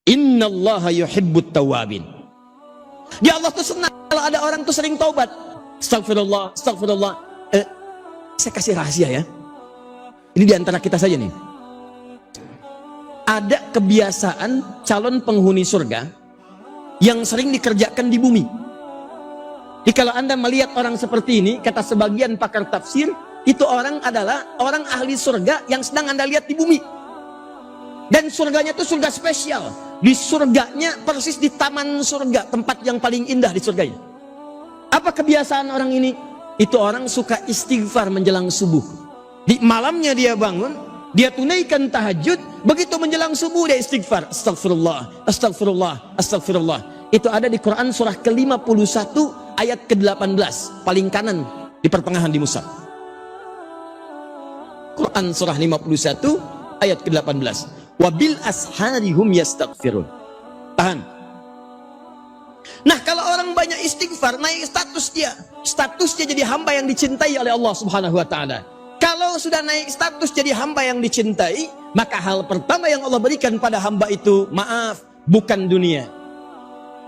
Innallaha yuhibbut tawwabin. Dia Allah tuh senang kalau ada orang tuh sering taubat. Astagfirullah, astagfirullah. Saya kasih rahasia ya. Ini diantara kita saja nih. Ada kebiasaan calon penghuni surga yang sering dikerjakan di bumi. Jadi kalau Anda melihat orang seperti ini, kata sebagian pakar tafsir, itu orang adalah orang ahli surga yang sedang Anda lihat di bumi. Dan surganya itu surga spesial. Di surganya persis di taman surga, tempat yang paling indah di surganya. Apa kebiasaan orang ini? Itu orang suka istighfar menjelang subuh. Di malamnya dia bangun, dia tunaikan tahajud, begitu menjelang subuh dia istighfar. Astagfirullah, astagfirullah, astagfirullah. Itu ada di Quran surah ke-51 ayat ke-18, paling kanan di pertengahan di mushaf. Quran surah 51 ayat ke-18. Wabil asharihum yastaghfirun. Tahan. Nah, kalau orang banyak istighfar, naik status dia. Statusnya jadi hamba yang dicintai oleh Allah Subhanahu wa taala. Kalau sudah naik status jadi hamba yang dicintai, maka hal pertama yang Allah berikan pada hamba itu, maaf, bukan dunia.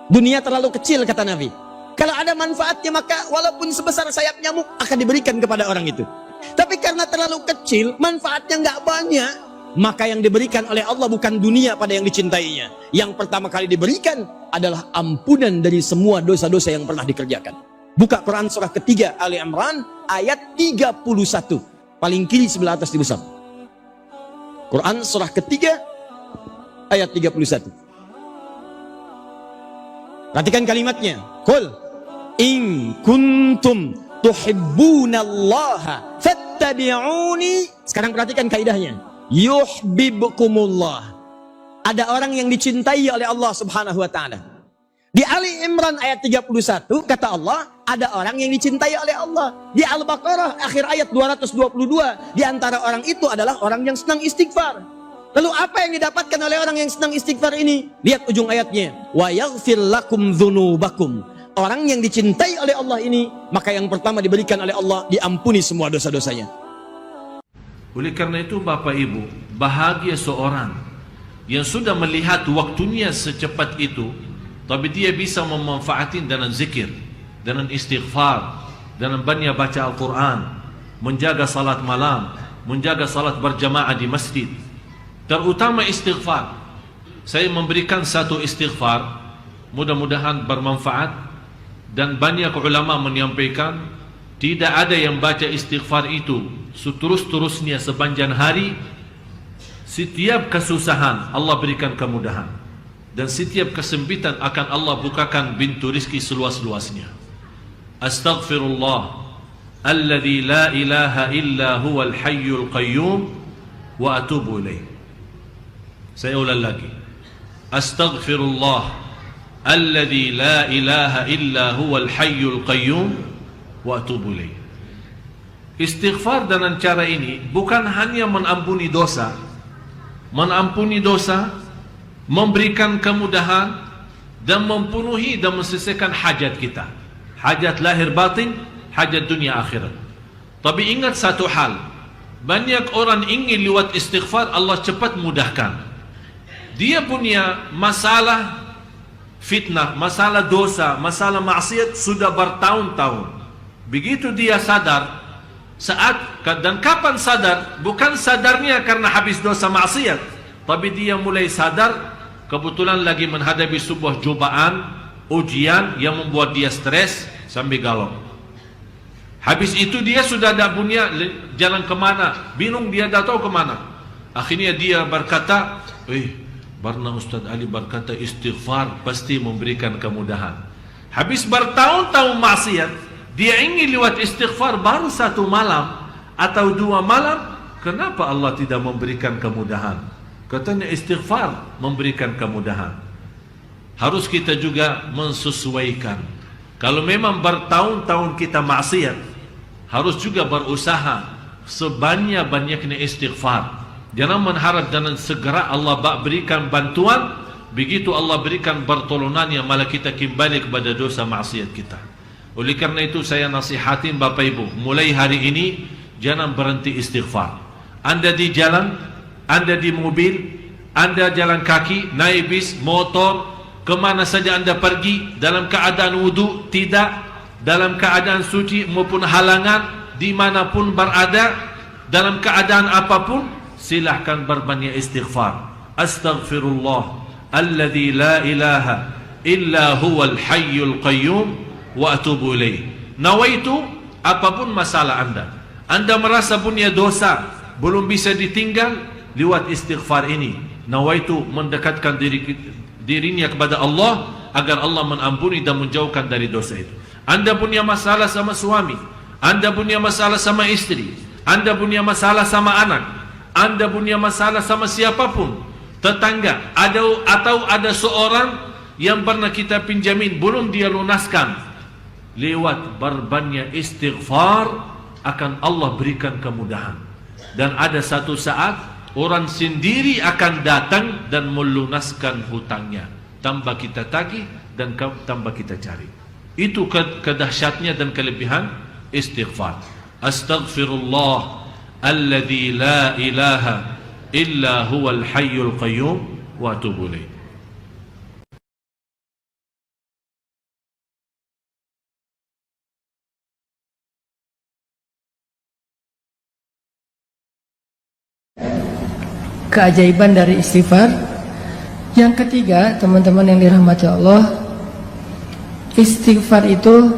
Dunia terlalu kecil, kata Nabi. Kalau ada manfaatnya, maka walaupun sebesar sayap nyamuk akan diberikan kepada orang itu. Tapi karena terlalu kecil, manfaatnya nggak banyak, maka yang diberikan oleh Allah bukan dunia pada yang dicintainya. Yang pertama kali diberikan adalah ampunan dari semua dosa-dosa yang pernah dikerjakan. Buka Quran surah ketiga Ali Imran ayat 31. Paling kiri sebelah atas di mushaf. Quran surah ketiga ayat 31. Perhatikan kalimatnya. Qul in kuntum tuhibbunallaha fattabi'uni. Sekarang perhatikan kaidahnya. Yuhibbukumullah. Ada orang yang dicintai oleh Allah Subhanahu wa taala. Di Ali Imran ayat 31 kata Allah, ada orang yang dicintai oleh Allah. Di Al-Baqarah akhir ayat 222, di antara orang itu adalah orang yang senang istighfar. Lalu apa yang didapatkan oleh orang yang senang istighfar ini? Lihat ujung ayatnya. Wa yaghfir lakum dzunubakum. Orang yang dicintai oleh Allah ini, maka yang pertama diberikan oleh Allah, diampuni semua dosa-dosanya. Oleh karena itu Bapak Ibu, bahagia seorang yang sudah melihat waktunya secepat itu, tapi dia bisa memanfaatkan dengan zikir, dengan istighfar, dengan banyak baca Al-Quran, menjaga salat malam, menjaga salat berjamaah di masjid, terutama istighfar. Saya memberikan satu istighfar, mudah-mudahan bermanfaat, dan banyak ulama menyampaikan tidak ada yang baca istighfar itu seterus-terusnya sepanjang hari. Setiap kesusahan Allah berikan kemudahan, dan setiap kesempitan akan Allah bukakan pintu rizki seluas-luasnya. Astaghfirullah alladzi la ilaha illa huwal hayyul qayyum wa atubu ilaih. Saya ulang lagi. Astaghfirullah alladzi la ilaha illa huwal hayyul qayyum wa atubu ilaih. Istighfar dengan cara ini bukan hanya mengampuni dosa, memberikan kemudahan dan memenuhi dan menyelesaikan hajat kita, hajat lahir batin, hajat dunia akhirat. Tapi ingat satu hal, banyak orang ingin lewat istighfar Allah cepat mudahkan. Dia punya masalah fitnah, masalah dosa, masalah maksiat sudah bertahun-tahun. Begitu dia sadar, saat dan kapan sadar? Bukan sadarnya karena habis dosa maksiat, tapi dia mulai sadar kebetulan lagi menghadapi sebuah cobaan, ujian yang membuat dia stres sampai galau. Habis itu dia sudah tidak punya jalan kemana, bingung dia tidak tahu kemana. Akhirnya dia berkata, karena Ustaz Ali berkata istighfar pasti memberikan kemudahan. Habis bertahun-tahun maksiat, dia ingin lewat istighfar baru satu malam atau dua malam, kenapa Allah tidak memberikan kemudahan? Katanya istighfar memberikan kemudahan. Harus kita juga mensesuaikan. Kalau memang bertahun-tahun kita maksiat, harus juga berusaha sebanyak-banyaknya istighfar. Jangan mengharap dengan segera Allah berikan bantuan, begitu Allah berikan pertolongannya malah kita kembali kepada dosa maksiat kita. Oleh karena itu saya nasihatin Bapak Ibu, mulai hari ini jangan berhenti istighfar. Anda di jalan, Anda di mobil, Anda jalan kaki, naik bis, motor, kemana saja Anda pergi, dalam keadaan wudu, tidak, dalam keadaan suci maupun halangan, dimanapun berada, dalam keadaan apapun, silahkan berbanyak istighfar. Astaghfirullah alladzi la ilaha illa huwal hayyul qayyum wa atubu ilaih. Nawaitu, apapun masalah Anda merasa punya dosa belum bisa ditinggal, lewat istighfar ini nawaitu mendekatkan dirinya kepada Allah agar Allah mengampuni dan menjauhkan dari dosa itu. Anda punya masalah sama suami, Anda punya masalah sama istri, Anda punya masalah sama anak, Anda punya masalah sama siapapun, tetangga, atau ada seorang yang pernah kita pinjamin belum dia lunaskan, lewat berbanyak istighfar akan Allah berikan kemudahan. Dan ada satu saat orang sendiri akan datang dan melunaskan hutangnya, tambah kita tagih dan tambah kita cari. Itu kedahsyatnya dan kelebihan istighfar. Astaghfirullah alladzi la ilaha illa huwal hayyul qayyum wa atubu ilaih. Keajaiban dari istighfar. Yang ketiga, teman-teman yang dirahmati Allah, istighfar itu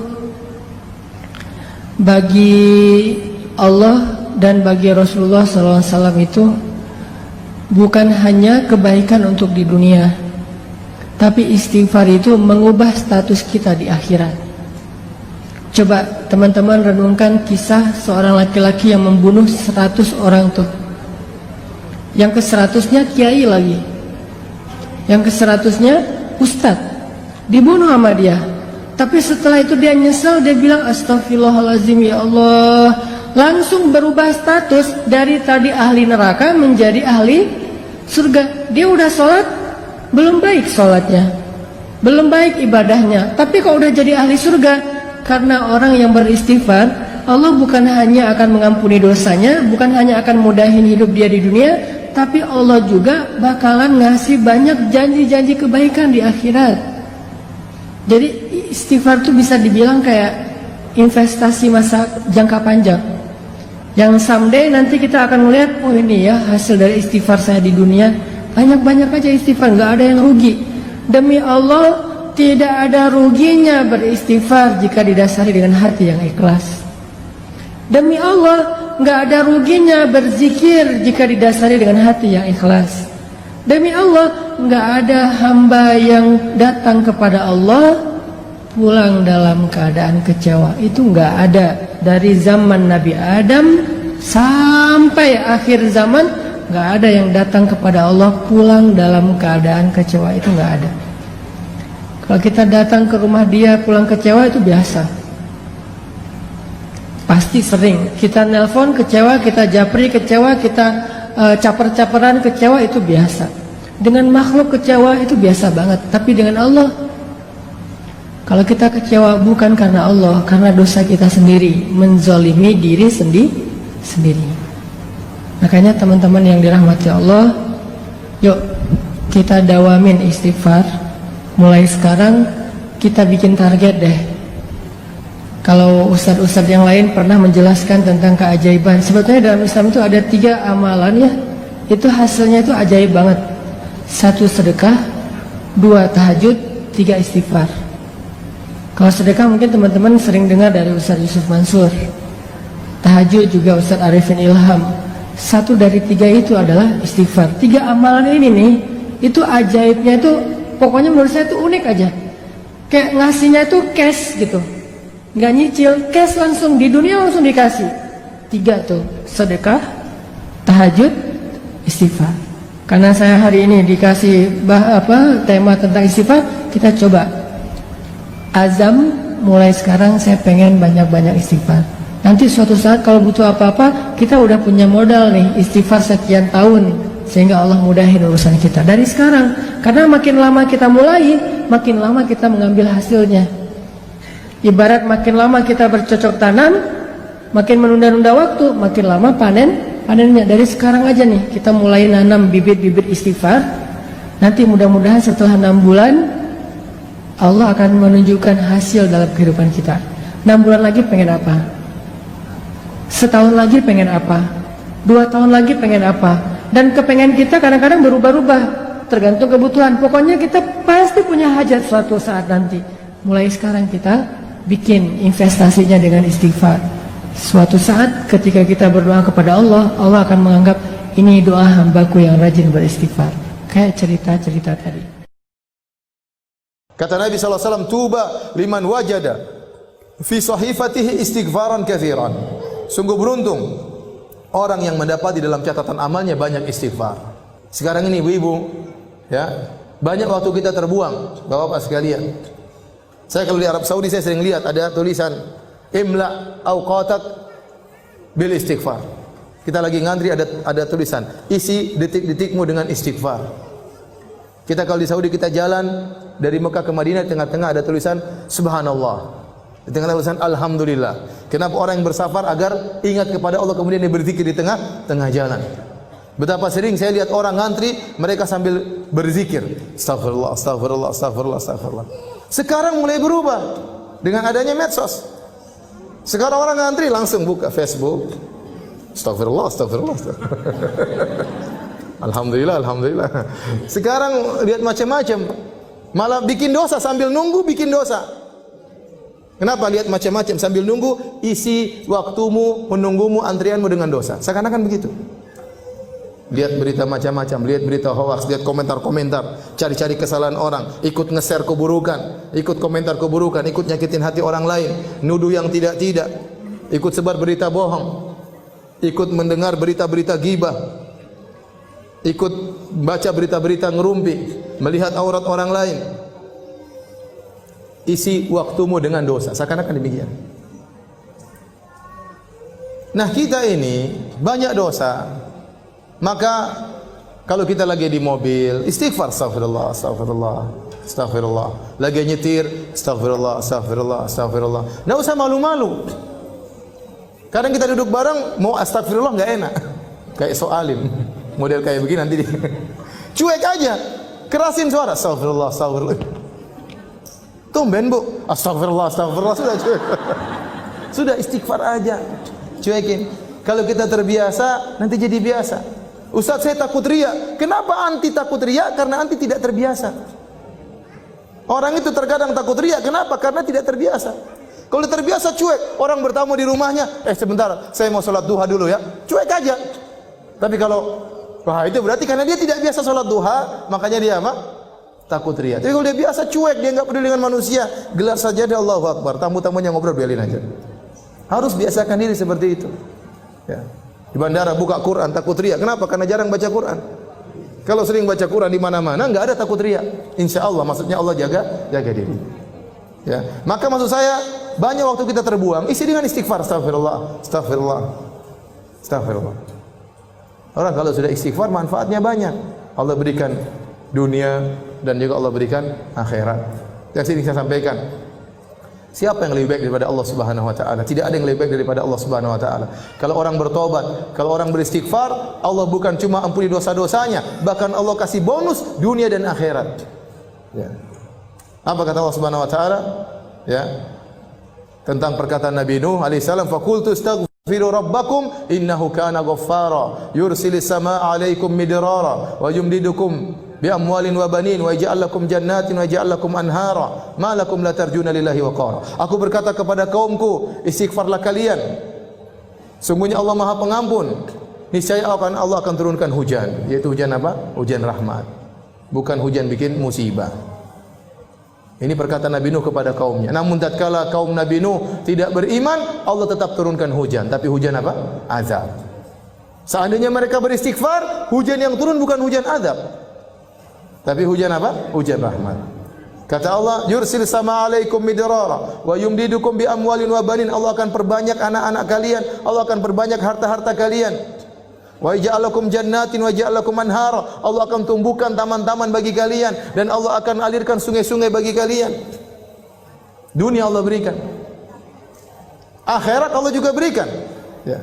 bagi Allah dan bagi Rasulullah SAW itu bukan hanya kebaikan untuk di dunia, tapi istighfar itu mengubah status kita di akhirat. Coba teman-teman renungkan kisah seorang laki-laki yang membunuh 100 orang tuh. Yang ke-100-nya kiai lagi, yang ke-100-nya ustadz, dibunuh sama dia. Tapi setelah itu dia nyesel, dia bilang astagfirullahaladzim ya Allah, langsung berubah status dari tadi ahli neraka menjadi ahli surga. Dia udah sholat, belum baik sholatnya, belum baik ibadahnya, tapi kok udah jadi ahli surga. Karena orang yang beristighfar, Allah bukan hanya akan mengampuni dosanya, bukan hanya akan mudahin hidup dia di dunia, tapi Allah juga bakalan ngasih banyak janji-janji kebaikan di akhirat. Jadi istighfar itu bisa dibilang kayak investasi masa jangka panjang, yang someday nanti kita akan melihat, oh ini ya hasil dari istighfar saya di dunia. Banyak-banyak aja istighfar, nggak ada yang rugi. Demi Allah, tidak ada ruginya beristighfar jika didasari dengan hati yang ikhlas. Demi Allah, nggak ada ruginya berzikir jika didasari dengan hati yang ikhlas. Demi Allah, nggak ada hamba yang datang kepada Allah pulang dalam keadaan kecewa. Itu nggak ada. Dari zaman Nabi Adam sampai akhir zaman, nggak ada yang datang kepada Allah pulang dalam keadaan kecewa. Itu nggak ada. Kalau kita datang ke rumah dia pulang kecewa, itu biasa. Pasti sering kita nelpon kecewa, kita japri kecewa, kita caper-caperan kecewa, itu biasa. Dengan makhluk kecewa itu biasa banget. Tapi dengan Allah, kalau kita kecewa bukan karena Allah, karena dosa kita sendiri, menzolimi diri sendiri. Makanya teman-teman yang dirahmati Allah, yuk kita dawamin istighfar. Mulai sekarang kita bikin target deh. Kalau ustadz-ustadz yang lain pernah menjelaskan tentang keajaiban, sebetulnya dalam Islam itu ada 3 amalan ya, itu hasilnya itu ajaib banget. 1 sedekah, 2 tahajud, 3 istighfar. Kalau sedekah mungkin teman-teman sering dengar dari Ustadz Yusuf Mansur. Tahajud juga Ustadz Arifin Ilham. 1 dari 3 itu adalah istighfar. 3 amalan ini nih, itu ajaibnya itu pokoknya menurut saya itu unik aja. Kayak ngasihnya itu cash gitu, nggak nyicil, cash langsung di dunia langsung dikasih. 3 tuh, sedekah, tahajud, istighfar. Karena saya hari ini dikasih tema tentang istighfar, kita coba azam mulai sekarang saya pengen banyak-banyak istighfar. Nanti suatu saat kalau butuh apa-apa, kita udah punya modal nih istighfar sekian tahun, sehingga Allah mudahin urusan kita dari sekarang. Karena makin lama kita mulai, makin lama kita mengambil hasilnya. Ibarat makin lama kita bercocok tanam, makin menunda-nunda waktu, makin lama panen Adanya dari sekarang aja nih kita mulai nanam bibit-bibit istighfar. Nanti mudah-mudahan setelah 6 bulan Allah akan menunjukkan hasil dalam kehidupan kita. 6 bulan lagi pengen apa? Setahun lagi pengen apa? 2 tahun lagi pengen apa? Dan kepengen kita kadang-kadang berubah-ubah, tergantung kebutuhan. Pokoknya kita pasti punya hajat suatu saat nanti. Mulai sekarang kita bikin investasinya dengan istighfar. Suatu saat ketika kita berdoa kepada Allah, Allah akan menganggap ini doa hambaku yang rajin beristighfar. Kayak cerita-cerita tadi. Kata Nabi SAW, tuba liman wajada fi sahifatihi istighfaran kathiran. Sungguh beruntung orang yang mendapati dalam catatan amalnya banyak istighfar. Sekarang ini ibu-ibu, ya, banyak waktu kita terbuang, bapak-bapak sekalian. Saya kalau di Arab Saudi saya sering lihat ada tulisan imla awqatak bil istighfar. Kita lagi ngantri ada tulisan isi detik-detikmu dengan istighfar. Kita kalau di Saudi kita jalan dari Mekah ke Madinah, di tengah-tengah ada tulisan subhanallah. Di tengah tulisan alhamdulillah. Kenapa orang yang bersafar agar ingat kepada Allah kemudian dia berzikir di tengah jalan. Betapa sering saya lihat orang ngantri mereka sambil berzikir. Astagfirullah, astagfirullah, astagfirullah, astagfirullah. Sekarang mulai berubah dengan adanya medsos. Sekarang orang ngantri langsung buka Facebook. Astagfirullah, astagfirullah, astagfirullah. Alhamdulillah, alhamdulillah. Sekarang lihat macam-macam. Malah bikin dosa sambil nunggu bikin dosa. Kenapa lihat macam-macam sambil nunggu? Isi waktumu menunggumu antrianmu dengan dosa. Seakan-akan begitu. Lihat berita macam-macam, lihat berita hoax, lihat komentar-komentar, cari-cari kesalahan orang, ikut nge-share keburukan, ikut komentar keburukan, ikut nyakitin hati orang lain, nuduh yang tidak-tidak, ikut sebar berita bohong, ikut mendengar berita-berita gibah, ikut baca berita-berita ngerumpi, melihat aurat orang lain. Isi waktumu dengan dosa. Seakan-akan demikian. Nah, kita ini banyak dosa. Maka kalau kita lagi di mobil, istighfar, astagfirullah, astagfirullah, astagfirullah. Lagi nyetir, astagfirullah, astagfirullah, astagfirullah. Nggak usah malu-malu. Kadang kita duduk bareng, mau astagfirullah nggak enak. Kayak soalim. Model kayak begini nanti cuek aja. Kerasin suara, astagfirullah, astagfirullah. Tumben bu, astagfirullah, astagfirullah. Sudah cuek. Sudah istighfar aja. Cuekin. Kalau kita terbiasa, nanti jadi biasa. Ustaz, saya takut riya. Kenapa anti takut riya? Karena anti tidak terbiasa. Orang itu terkadang takut riya. Kenapa? Karena tidak terbiasa. Kalau terbiasa cuek, orang bertamu di rumahnya, sebentar, saya mau sholat duha dulu ya. Cuek aja. Tapi kalau wah, itu berarti karena dia tidak biasa sholat duha, makanya dia apa? Takut riya. Tapi kalau dia biasa cuek, dia enggak peduli dengan manusia, gelar sajadah Allahu Akbar, tamu-tamunya ngobrol biarin aja. Harus biasakan diri seperti itu. Ya. Di bandara buka Quran takut riya. Kenapa? Karena jarang baca Quran. Kalau sering baca Quran di mana-mana enggak ada takut riya. Insyaallah, maksudnya Allah jaga diri. Ya. Maka maksud saya banyak waktu kita terbuang, isi dengan istighfar, astagfirullah, astagfirullah, astagfirullah. Orang kalau sudah istighfar manfaatnya banyak. Allah berikan dunia dan juga Allah berikan akhirat. Yang sering saya sampaikan, siapa yang lebih baik daripada Allah Subhanahu wa taala? Tidak ada yang lebih baik daripada Allah Subhanahu wa taala. Kalau orang bertobat, kalau orang beristighfar, Allah bukan cuma ampuni dosa-dosanya, bahkan Allah kasih bonus dunia dan akhirat. Ya. Apa kata Allah Subhanahu wa taala? Ya. Tentang perkataan Nabi Nuh alaihi salam, faqultu astaghfiru rabbakum innahu kana ghaffara yursilis samaa'a 'alaikum midrara wa yumdidukum bi amwalin wa banin wa yaj'al lakum jannatin wa yaj'al lakum anhara ma lakum la tarjuna lillahi waqara. Aku berkata kepada kaumku, istighfarlah kalian. Sungguhnya Allah Maha Pengampun. Niscaya Allah akan turunkan hujan, yaitu hujan apa? Hujan rahmat. Bukan hujan bikin musibah. Ini perkataan Nabi Nuh kepada kaumnya. Namun tatkala kaum Nabi Nuh tidak beriman, Allah tetap turunkan hujan, tapi hujan apa? Azab. Seandainya mereka beristighfar, hujan yang turun bukan hujan azab, tapi hujan apa? Hujan rahmat. Kata Allah, yursil sama alaikum midrara wa yumdidukum bi amwalin wa banin. Allah akan perbanyak anak-anak kalian, Allah akan perbanyak harta-harta kalian. Wa yaj'al lakum jannatin wa yaj'al lakum anhara. Allah akan tumbuhkan taman-taman bagi kalian dan Allah akan alirkan sungai-sungai bagi kalian. Dunia Allah berikan. Akhirat Allah juga berikan. Ya.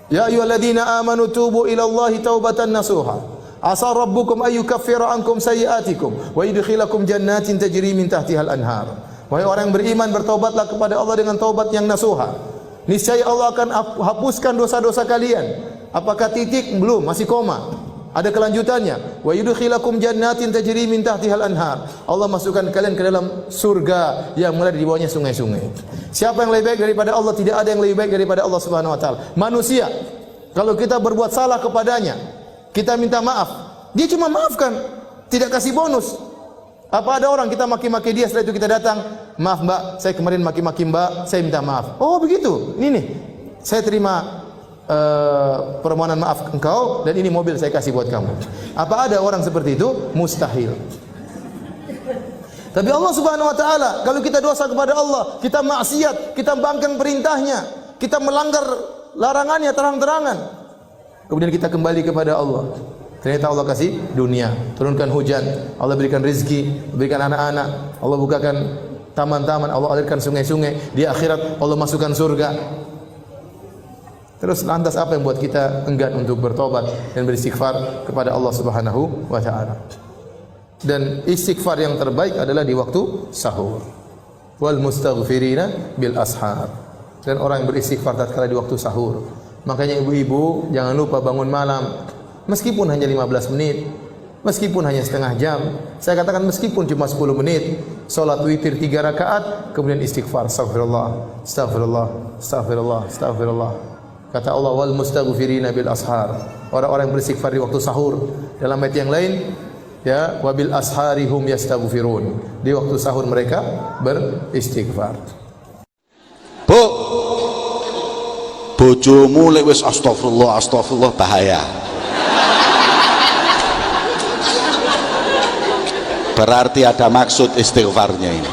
Ya ayyuhalladzina amanu tubu ila Allahi taubatan nasuha. Asa rabbukum ay yukaffira ankum sayyi'atikum wa yudkhilakum jannatin tajri min tahtihal anhar. Wahai orang yang beriman, bertaubatlah kepada Allah dengan taubat yang nasuha. Niscaya Allah akan hapuskan dosa-dosa kalian. Apakah titik? Belum, masih koma. Ada kelanjutannya. Wa yudkhilakum jannatin tajri min tahtihal anhar. Allah masukkan kalian ke dalam surga yang mengalir di bawahnya sungai-sungai. Siapa yang lebih baik daripada Allah? Tidak ada yang lebih baik daripada Allah Subhanahu wa taala. Manusia, kalau kita berbuat salah kepadanya, kita minta maaf, dia cuma maafkan, tidak kasih bonus. Apa ada orang kita maki-maki dia, setelah itu kita datang, maaf Mbak, saya kemarin maki-maki Mbak, saya minta maaf. Oh begitu, ini nih, saya terima permohonan maaf engkau dan ini mobil saya kasih buat kamu. Apa ada orang seperti itu? Mustahil. Tapi Allah Subhanahu wa taala, kalau kita dosa kepada Allah, kita maksiat, kita bangkang perintahnya, kita melanggar larangannya terang-terangan, kemudian kita kembali kepada Allah, ternyata Allah kasih dunia, turunkan hujan, Allah berikan rezeki, berikan anak-anak, Allah bukakan taman-taman, Allah alirkan sungai-sungai, di akhirat Allah masukkan surga. Terus lantas apa yang buat kita enggan untuk bertobat dan beristighfar kepada Allah Subhanahu wa taala? Dan istighfar yang terbaik adalah di waktu sahur. Wal mustaghfirina bil ashar. Dan orang yang beristighfar tatkala di waktu sahur. Makanya ibu-ibu jangan lupa bangun malam, meskipun hanya 15 menit, meskipun hanya setengah jam. Saya katakan meskipun cuma 10 menit, salat witir 3 rakaat, kemudian istighfar, astagfirullah, astagfirullah, astagfirullah, astagfirullah. Kata Allah, wal mustaghfirina bil ashar. Orang-orang yang beristighfar di waktu sahur. Dalam ayat yang lain, ya, wabil asharihum yastaghfirun. Di waktu sahur mereka beristighfar. Bu, bojomu lek wis astagfirullah, astagfirullah bahaya. Berarti ada maksud istighfarnya ini.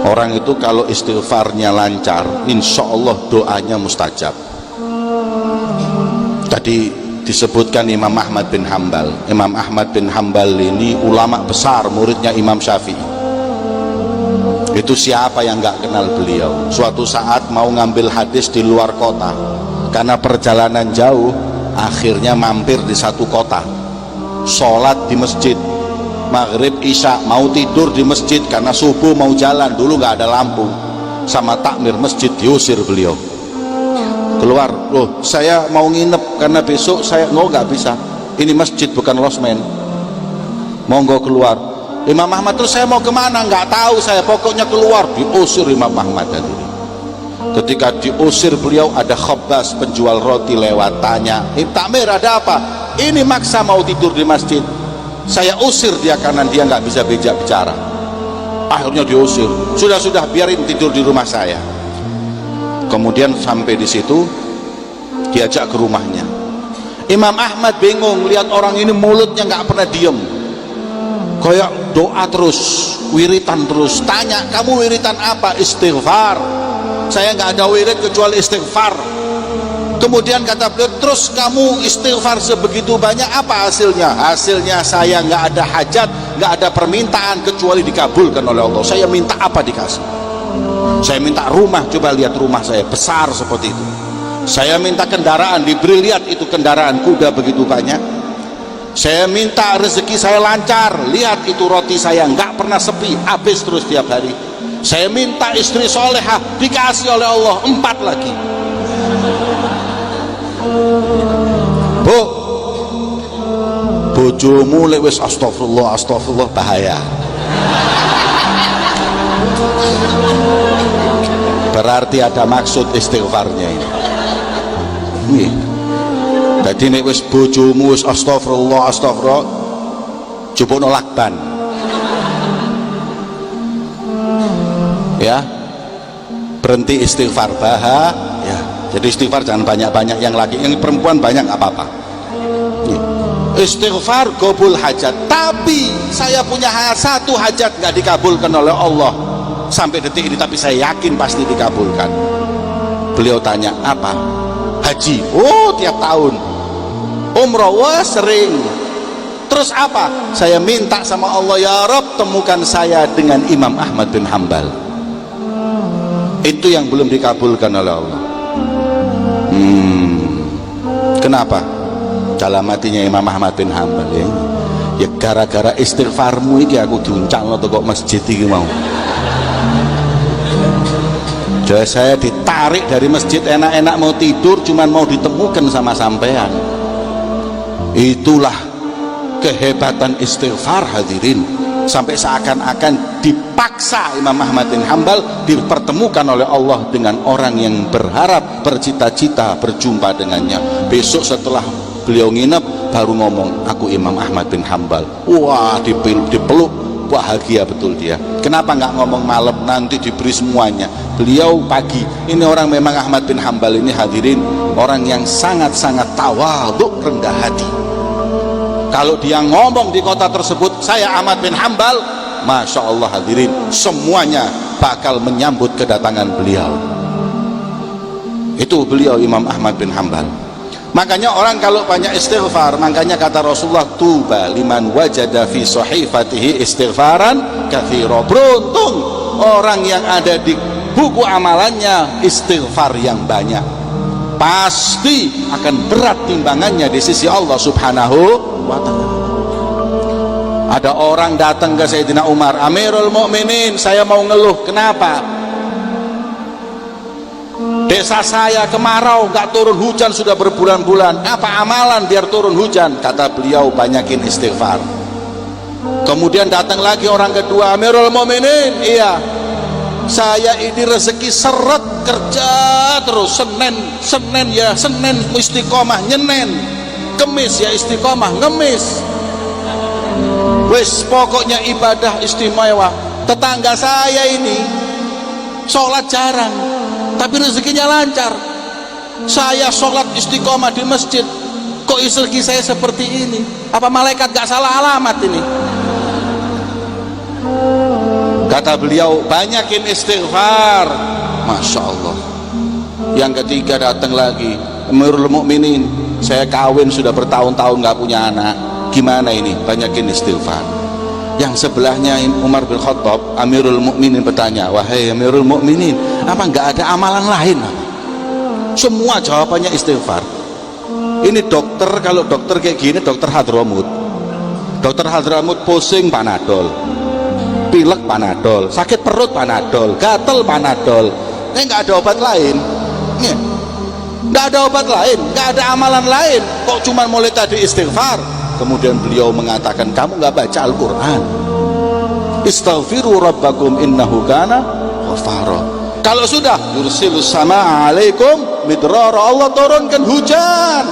Orang itu kalau istighfarnya lancar, insya Allah doanya mustajab. Tadi disebutkan Imam Ahmad bin Hambal. Imam Ahmad bin Hambal ini ulama besar, muridnya Imam Syafi'i. Itu siapa yang nggak kenal beliau? Suatu saat mau ngambil hadis di luar kota, karena perjalanan jauh, akhirnya mampir di satu kota, sholat di masjid maghrib isya, mau tidur di masjid karena subuh mau jalan, dulu nggak ada lampu, sama takmir masjid diusir beliau keluar. Loh, saya mau nginep karena besok saya nggak bisa, ini masjid bukan losmen, monggo keluar. Imam Ahmad, terus saya mau kemana? Nggak tahu saya, pokoknya keluar. Diusir Imam Ahmad tadi. Ketika diusir beliau, ada Khabbas penjual roti lewat, tanya, takmir ada apa? Ini maksa mau tidur di masjid, saya usir dia karena dia nggak bisa bicara. Akhirnya diusir. Sudah biarin tidur di rumah saya. Kemudian sampai di situ diajak ke rumahnya. Imam Ahmad bingung lihat orang ini mulutnya nggak pernah diem, kayak doa terus, wiritan terus. Tanya, kamu wiritan apa? Istighfar. Saya nggak ada wirid kecuali istighfar. Kemudian kata beliau, terus kamu istighfar sebegitu banyak, apa hasilnya? Hasilnya saya nggak ada hajat, nggak ada permintaan kecuali dikabulkan oleh Allah. Saya minta apa dikasih. Saya minta rumah, coba lihat rumah saya besar seperti itu. Saya minta kendaraan, diberi, lihat itu kendaraan kuda begitu banyak. Saya minta rezeki saya lancar, lihat itu roti saya nggak pernah sepi, habis terus tiap hari. Saya minta istri solehah, dikasih oleh Allah 4 lagi. Bu, bojomu lek wis astagfirullah, astagfirullah bahaya. Berarti ada maksud istighfarnya ini. Nggih. Dadi nek wis bojomu wis astagfirullah, astagfirullah, jupukno lakban. Ya. Berhenti istighfar ya. Jadi istighfar jangan banyak-banyak, yang laki, yang perempuan banyak nggak apa-apa. Istighfar qabul hajat. Tapi saya punya satu hajat nggak dikabulkan oleh Allah sampai detik ini, tapi saya yakin pasti dikabulkan. Beliau tanya, apa? Haji. Oh, tiap tahun. Umrah, wah sering. Terus apa? Saya minta sama Allah, ya Rabb, temukan saya dengan Imam Ahmad bin Hambal. Itu yang belum dikabulkan oleh Allah. Kenapa? Dalam hatinya Imam Ahmad bin Hanbal ya gara-gara istighfarmu ini aku diuncang atau kok masjid ini mau. Jadi saya ditarik dari masjid enak-enak mau tidur, cuman mau ditemukan sama sampean. Itulah kehebatan istighfar hadirin. Sampai seakan-akan dipaksa Imam Ahmad bin Hanbal dipertemukan oleh Allah dengan orang yang berharap, bercita-cita berjumpa dengannya. Besok setelah beliau nginep baru ngomong, aku Imam Ahmad bin Hanbal. Wah, dipeluk, bahagia betul dia. Kenapa nggak ngomong malam, nanti diberi semuanya? Beliau pagi. Ini orang memang Ahmad bin Hanbal ini hadirin, orang yang sangat-sangat tawadhu, rendah hati. Kalau dia ngomong di kota tersebut, saya Ahmad bin Hanbal, Masya Allah hadirin, semuanya bakal menyambut kedatangan beliau. Itu beliau Imam Ahmad bin Hanbal. Makanya orang kalau banyak istighfar, makanya kata Rasulullah, tuba liman wajada fi sahifatihi istighfaran katsira. Beruntung orang yang ada di buku amalannya istighfar yang banyak, pasti akan berat timbangannya di sisi Allah Subhanahu wa ta'ala. Ada orang datang ke Sayyidina Umar, Amirul Mukminin, saya mau ngeluh. Kenapa? Desa saya kemarau, nggak turun hujan sudah berbulan-bulan. Apa amalan biar turun hujan? Kata beliau, banyakin istighfar. Kemudian datang lagi orang kedua, Amirul Mukminin, iya, saya ini rezeki seret, kerja terus, Senin ya Senin istiqomah nyenen, Kemis ya istiqomah ngemis, wis pokoknya ibadah istimewa. Tetangga saya ini sholat jarang tapi rezekinya lancar. Saya sholat istiqomah di masjid, kok rezeki saya seperti ini? Apa malaikat gak salah alamat ini? Kata beliau, banyakin istighfar. Masya Allah. Yang ketiga datang lagi, Amirul Mukminin, saya kawin sudah bertahun-tahun gak punya anak, gimana ini? Banyakin istighfar. Yang sebelahnya Umar bin Khattab, Amirul Mukminin bertanya, wahai Amirul Mukminin, apa nggak ada amalan lain? Semua jawabannya istighfar. Ini dokter, kalau dokter kayak gini, dokter Hadramut. Dokter Hadramut pusing Panadol, pilek Panadol, sakit perut Panadol, gatel Panadol. Ini nggak ada obat lain. Nggak ada obat lain, nggak ada amalan lain. Kok cuma mulai tadi istighfar? Kemudian beliau mengatakan, kamu nggak baca Al-Quran? Istaghfiru rabbakum innahu kana ghafara. Kalau sudah, yursilus sama alaikum midrara, Allah turunkan hujan,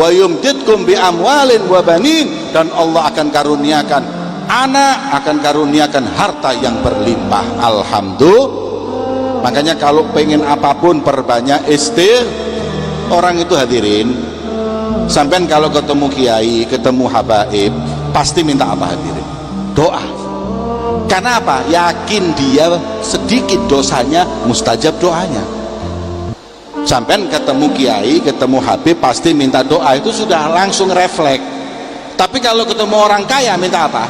wa yumdidkum bi amwalin wa banin, dan Allah akan karuniakan anak, akan karuniakan harta yang berlimpah. Alhamdulillah. Makanya kalau pengen apapun perbanyak orang itu hadirin. Sampai kalau ketemu kiai, ketemu habaib, pasti minta apa hadirin? Doa. Karena apa? Yakin dia sedikit dosanya, mustajab doanya. Sampai ketemu kiai, ketemu habib, pasti minta doa, itu sudah langsung refleks. Tapi kalau ketemu orang kaya, minta apa?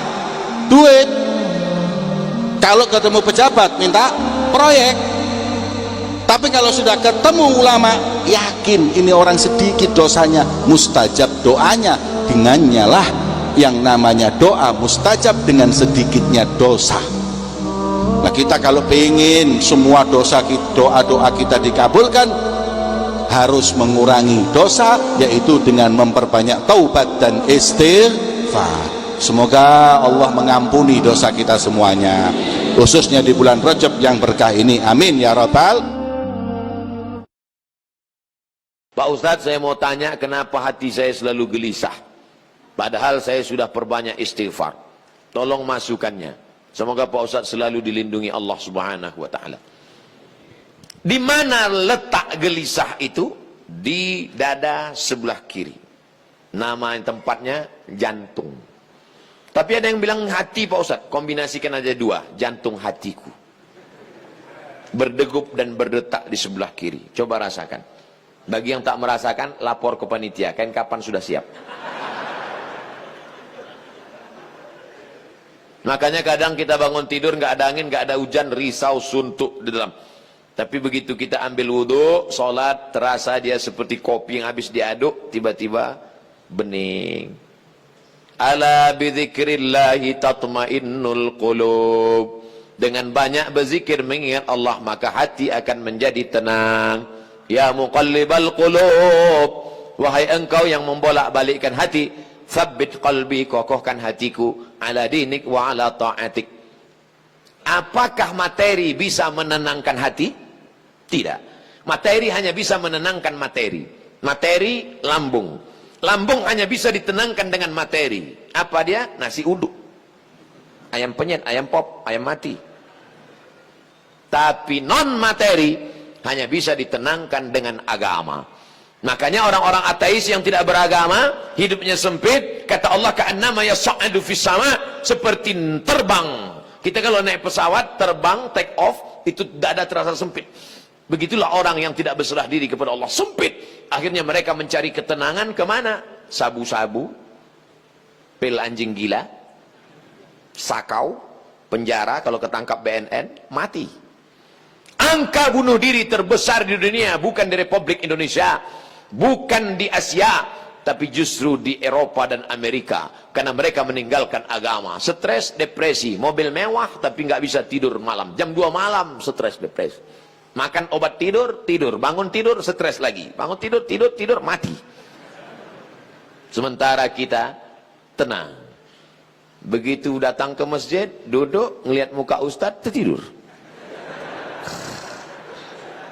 Duit. Kalau ketemu pejabat, minta proyek. Tapi kalau sudah ketemu ulama, yakin ini orang sedikit dosanya, mustajab doanya. Dengannya lah yang namanya doa mustajab, dengan sedikitnya dosa. Nah, kita kalau pengen semua dosa, doa-doa kita dikabulkan, harus mengurangi dosa, yaitu dengan memperbanyak taubat dan istighfar. Semoga Allah mengampuni dosa kita semuanya, khususnya di bulan Rajab yang berkah ini. Amin ya rabbal. Pak Ustadz, saya mau tanya, kenapa hati saya selalu gelisah? Padahal saya sudah perbanyak istighfar. Tolong masukannya. Semoga Pak Ustadz selalu dilindungi Allah Subhanahu wa ta'ala. Di mana letak gelisah itu? Di dada sebelah kiri. Nama tempatnya jantung. Tapi ada yang bilang hati Pak Ustadz. Kombinasikan aja dua. Jantung hatiku. Berdegup dan berdetak di sebelah kiri. Coba rasakan. Bagi yang tak merasakan, lapor ke panitia. Kan kapan sudah siap? Makanya kadang kita bangun tidur, nggak ada angin, nggak ada hujan, risau, suntuk di dalam. Tapi begitu kita ambil wudhu, sholat, terasa dia seperti kopi yang habis diaduk, tiba-tiba bening. Ala bidzikrillahi tatmainnul qulub. Dengan banyak berzikir mengingat Allah, maka hati akan menjadi tenang. Ya muqallibal qulub, wahai engkau yang membolak-balikkan hati, tsabbit qalbi, kokohkan hatiku, ala dinik wa ala ta'atik. Apakah materi bisa menenangkan hati? Tidak. Materi hanya bisa menenangkan materi. Materi lambung. Lambung hanya bisa ditenangkan dengan materi. Apa dia? Nasi uduk, ayam penyet, ayam pop, ayam mati. Tapi non materi hanya bisa ditenangkan dengan agama. Makanya orang-orang ateis yang tidak beragama, hidupnya sempit. Kata Allah, ka'annama yas'adu fis sama, seperti terbang. Kita kalau naik pesawat, terbang, take off, itu dada terasa sempit. Begitulah orang yang tidak berserah diri kepada Allah, sempit. Akhirnya mereka mencari ketenangan kemana? Sabu-sabu, pil anjing gila, sakau, penjara, kalau ketangkap BNN, mati. Angka bunuh diri terbesar di dunia bukan di Republik Indonesia, bukan di Asia, tapi justru di Eropa dan Amerika, karena mereka meninggalkan agama. Stres, depresi, mobil mewah tapi nggak bisa tidur malam, jam 2 malam stres, depresi. Makan obat tidur, tidur, bangun tidur, stres lagi, bangun tidur, tidur, mati. Sementara kita tenang. Begitu datang ke masjid, duduk, ngelihat muka ustadz, tertidur.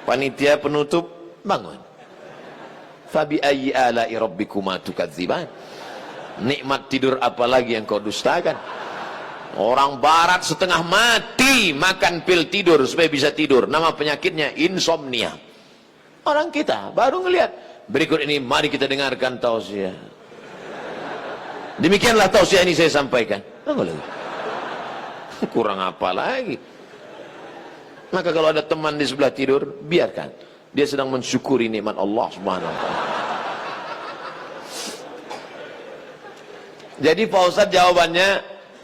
Panitia penutup, bangun. Fabi ayyi ala'i rabbikuma tukadziban. Nikmat tidur apa lagi yang kau dustakan? Orang barat setengah mati makan pil tidur supaya bisa tidur. Nama penyakitnya insomnia. Orang kita baru ngelihat. Berikut ini mari kita dengarkan tausiah. Demikianlah tausiah ini saya sampaikan. Kurang apa lagi? Maka kalau ada teman di sebelah tidur, biarkan. Dia sedang mensyukuri nikmat Allah Subhanahu wa ta'ala. Jadi Pak Ustadz jawabannya,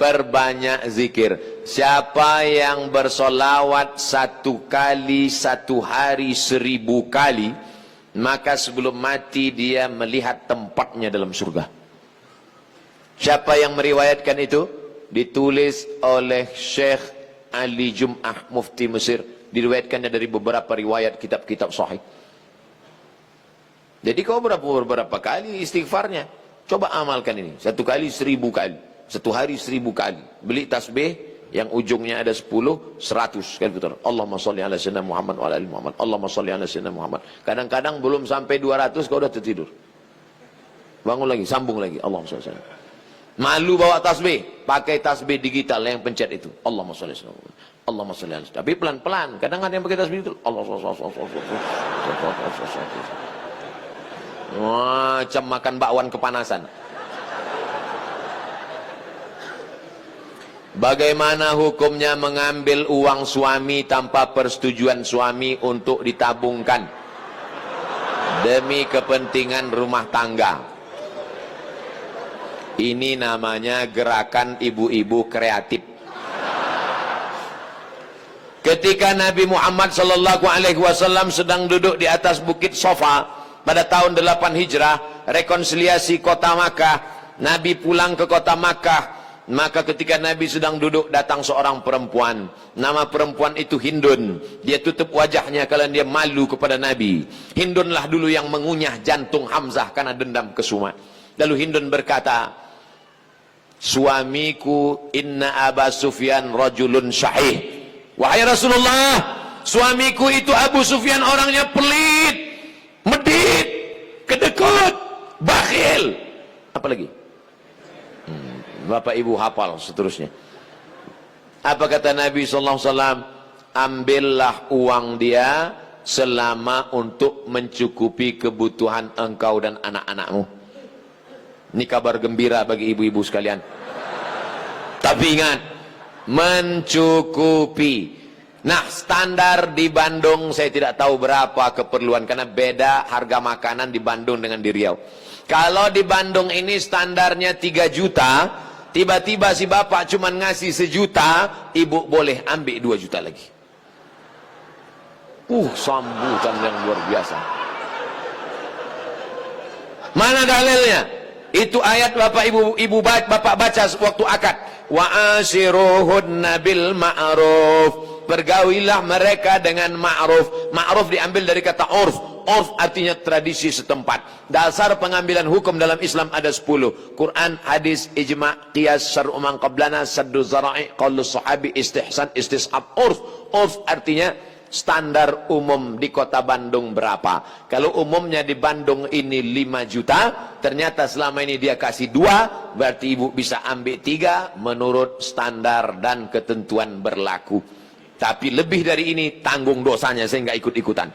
perbanyak zikir. Siapa yang bersolawat 1 kali 1 hari 1000 kali, maka sebelum mati dia melihat tempatnya dalam surga. Siapa yang meriwayatkan itu? Ditulis oleh Syekh Ali Jum'ah, mufti Mesir. Diriwayatkannya dari beberapa riwayat kitab-kitab sahih. Jadi kau berapa kali istighfarnya? Coba amalkan ini. 1 kali 1000 kali. 1 hari 1000 kali. Beli tasbih yang ujungnya ada 10, 100 kali putar. Allahumma sholli ala sayyidina Muhammad wa ala ali Muhammad. Allahumma sholli ala sayyidina Muhammad. Kadang-kadang belum sampai 200 kau udah tertidur. Bangun lagi, sambung lagi. Allahumma sholli ala sayyidina Muhammad. Malu bawa tasbih, pakai tasbih digital yang pencet itu. Allahumma sholli ala sayyidina Muhammad. Allahumma sholli ala sayyidina. Tapi pelan-pelan. Kadang ada yang pakai tasbih itu. Macam makan bakwan kepanasan. Bagaimana hukumnya mengambil uang suami tanpa persetujuan suami untuk ditabungkan demi kepentingan rumah tangga? Ini namanya gerakan ibu-ibu kreatif. Ketika Nabi Muhammad SAW sedang duduk di atas bukit Sofa pada tahun 8 Hijrah, rekonsiliasi kota Makkah, Nabi pulang ke kota Makkah. Maka ketika Nabi sedang duduk, datang seorang perempuan. Nama perempuan itu Hindun. Dia tutup wajahnya karena dia malu kepada Nabi. Hindunlah dulu yang mengunyah jantung Hamzah karena dendam kesuma. Lalu Hindun berkata, suamiku inna Aba Sufyan rajulun syahih. Wahai Rasulullah, suamiku itu Abu Sufyan orangnya pelit, medit, kedekut, bakhil. Apa lagi? Bapak ibu hafal seterusnya. Apa kata Nabi SAW? Ambillah uang dia selama untuk mencukupi kebutuhan engkau dan anak-anakmu. Ini kabar gembira bagi ibu-ibu sekalian. Tapi ingat, mencukupi. Nah, standar di Bandung saya tidak tahu berapa keperluan, karena beda harga makanan di Bandung dengan di Riau. Kalau di Bandung ini standarnya 3 juta, tiba-tiba si bapak cuma ngasih 1 juta, ibu boleh ambil 2 juta lagi. Sambutan yang luar biasa. Mana dalilnya? Itu ayat bapak baca waktu akad. Wa ashiruhunna bil ma'ruf. Bergawilah mereka dengan ma'ruf. Ma'ruf diambil dari kata urf. Urf artinya tradisi setempat. Dasar pengambilan hukum dalam Islam ada 10. Quran, hadis, ijma', qiyas, syar'u man qablana, saddu zara'i, qaulu sahabi, istihsan, istishab. Urf. Urf artinya standar umum di kota Bandung berapa. Kalau umumnya di Bandung ini 5 juta, ternyata selama ini dia kasih 2, berarti ibu bisa ambil 3 menurut standar dan ketentuan berlaku. Tapi lebih dari ini tanggung dosanya, saya nggak ikut-ikutan.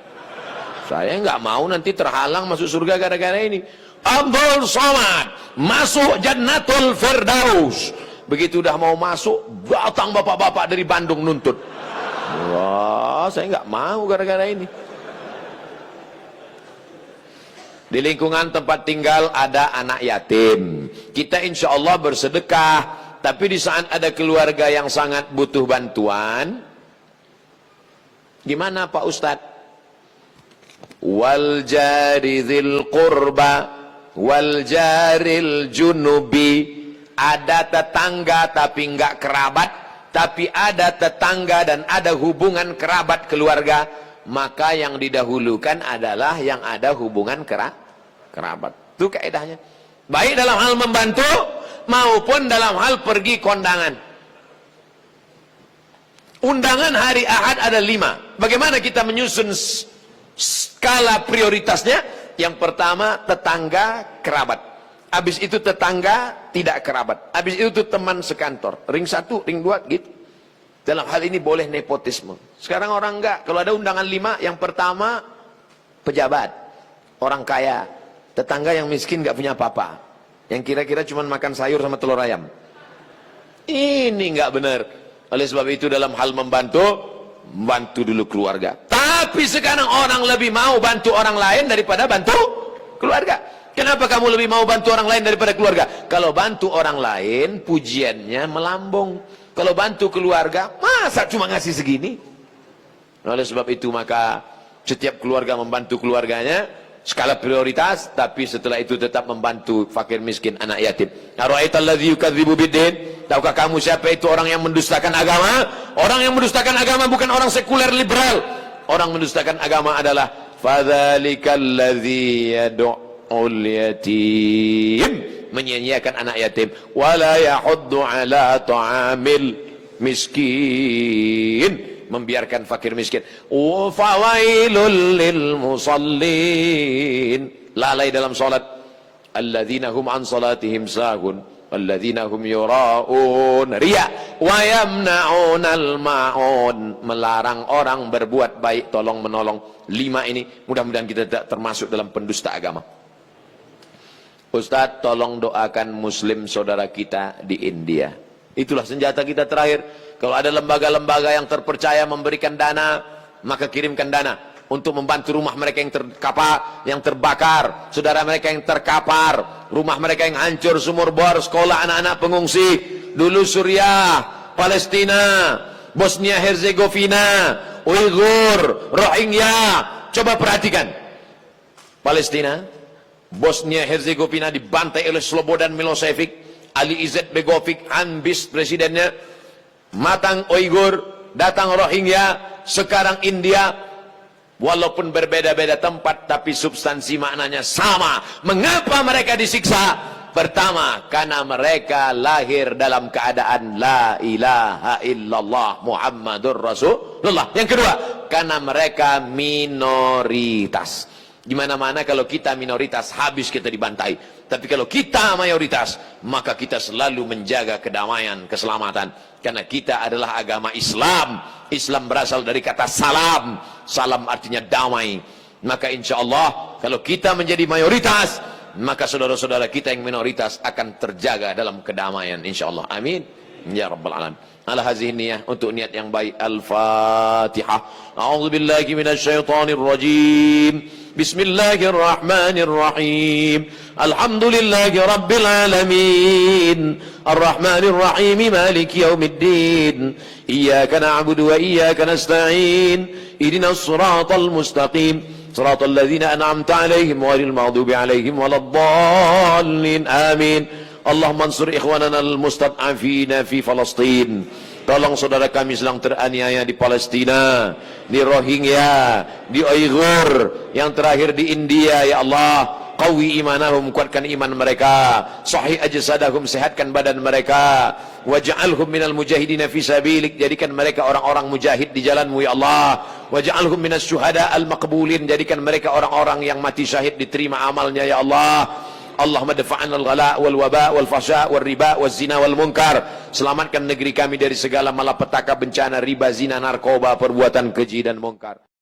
Saya nggak mau nanti terhalang masuk surga gara-gara ini. Abdul Somad masuk Jannatul Firdaus. Begitu udah mau masuk, datang bapak-bapak dari Bandung nuntut. Wah, saya nggak mau gara-gara ini. Di lingkungan tempat tinggal ada anak yatim. Kita insya Allah bersedekah. Tapi di saat ada keluarga yang sangat butuh bantuan, gimana Pak Ustadz? Wal jari dzil qurba wal jaril junubi. Ada tetangga tapi nggak kerabat, tapi ada tetangga dan ada hubungan kerabat keluarga, maka yang didahulukan adalah yang ada hubungan kerabat. Itu kaidahnya. Baik dalam hal membantu maupun dalam hal pergi kondangan. Undangan hari Ahad ada 5. Bagaimana kita menyusun skala prioritasnya? Yang pertama tetangga kerabat. Habis itu tetangga tidak kerabat. Habis itu teman sekantor. Ring 1, ring 2 gitu. Dalam hal ini boleh nepotisme. Sekarang orang enggak. Kalau ada undangan 5, yang pertama pejabat, orang kaya, tetangga yang miskin enggak punya apa-apa, yang kira-kira cuma makan sayur sama telur ayam. Ini enggak benar. Oleh sebab itu dalam hal membantu dulu keluarga. Tapi sekarang orang lebih mau bantu orang lain daripada bantu keluarga. Kenapa kamu lebih mau bantu orang lain daripada keluarga? Kalau bantu orang lain, pujiannya melambung. Kalau bantu keluarga, masa cuma ngasih segini? Oleh sebab itu maka setiap keluarga membantu keluarganya, skala prioritas, tapi setelah itu tetap membantu fakir miskin, anak yatim. Ara'aitalladzi yukadzibu biddin? Tahukah kamu siapa itu orang yang mendustakan agama? Orang yang mendustakan agama bukan orang sekuler liberal. Orang mendustakan agama adalah fadzalikal ladzi yad'ul yatim, menyanyiakan anak yatim, wala yahuddu ala ta'amil miskin, membiarkan fakir miskin. Wa fawailul lil musallin, lalai dalam salat. Alladzina hum an salatihim sahun walladzina hum yura'un, riya. Wa yamna'unal ma'un, melarang orang berbuat baik, tolong menolong. 5 ini mudah-mudahan kita tidak termasuk dalam pendusta agama. Ustadz, tolong doakan muslim saudara kita di India. Itulah senjata kita terakhir. Kalau ada lembaga-lembaga yang terpercaya memberikan dana, maka kirimkan dana untuk membantu rumah mereka yang yang terbakar, saudara mereka yang terkapar, rumah mereka yang hancur, sumur bor, sekolah anak-anak pengungsi. Dulu Suriah, Palestina, Bosnia Herzegovina, Uighur, Rohingya. Coba perhatikan. Palestina, Bosnia Herzegovina dibantai oleh Slobodan Milosevic, Ali Izzet Begovic, Hanbis presidennya, matang Uighur, datang Rohingya, sekarang India. Walaupun berbeda-beda tempat, tapi substansi maknanya sama. Mengapa mereka disiksa? Pertama, karena mereka lahir dalam keadaan la ilaha illallah Muhammadur Rasulullah. Yang kedua, karena mereka minoritas. Dimana-mana kalau kita minoritas, habis kita dibantai. Tapi kalau kita mayoritas, maka kita selalu menjaga kedamaian, keselamatan. Karena kita adalah agama Islam. Islam berasal dari kata salam. Salam artinya damai. Maka insya Allah, kalau kita menjadi mayoritas, maka saudara-saudara kita yang minoritas akan terjaga dalam kedamaian. Insya Allah. Amin. Ya Rabbal Alamin. Ala hazihi niyah, untuk niat yang baik. Al-Fatihah. A'udzu billahi minasyaitonir rajim. Bismillahirrahmanirrahim. Alhamdulillahi rabbil alamin. Arrahmanirrahim. Maliki yaumiddin. Iyyaka na'budu wa iyyaka nasta'in. Ihdinas siratal mustaqim. Siratal ladzina an'amta 'alaihim ghairil maghdubi 'alaihim waladdallin. Amin. Allahumma ansur ikhwanana al-mustad'afina fi Palestin. Tolong saudara kami sedang teraniaya di Palestina, di Rohingya, di Uighur, yang terakhir di India. Ya Allah, qawi imanahum, kuatkan iman mereka, sahih ajsadahum, sehatkan badan mereka, waj'alhum minal mujahidina fi sabilik, jadikan mereka orang-orang mujahid di jalanmu ya Allah, waj'alhum minas syuhada al-maqbulin, jadikan mereka orang-orang yang mati syahid, diterima amalnya ya Allah. Allahumma dafa'an al-ghala wal waba wal fasha wal riba wal zina wal munkar. Selamatkan negeri kami dari segala malapetaka, bencana, riba, zina, narkoba, perbuatan keji dan munkar.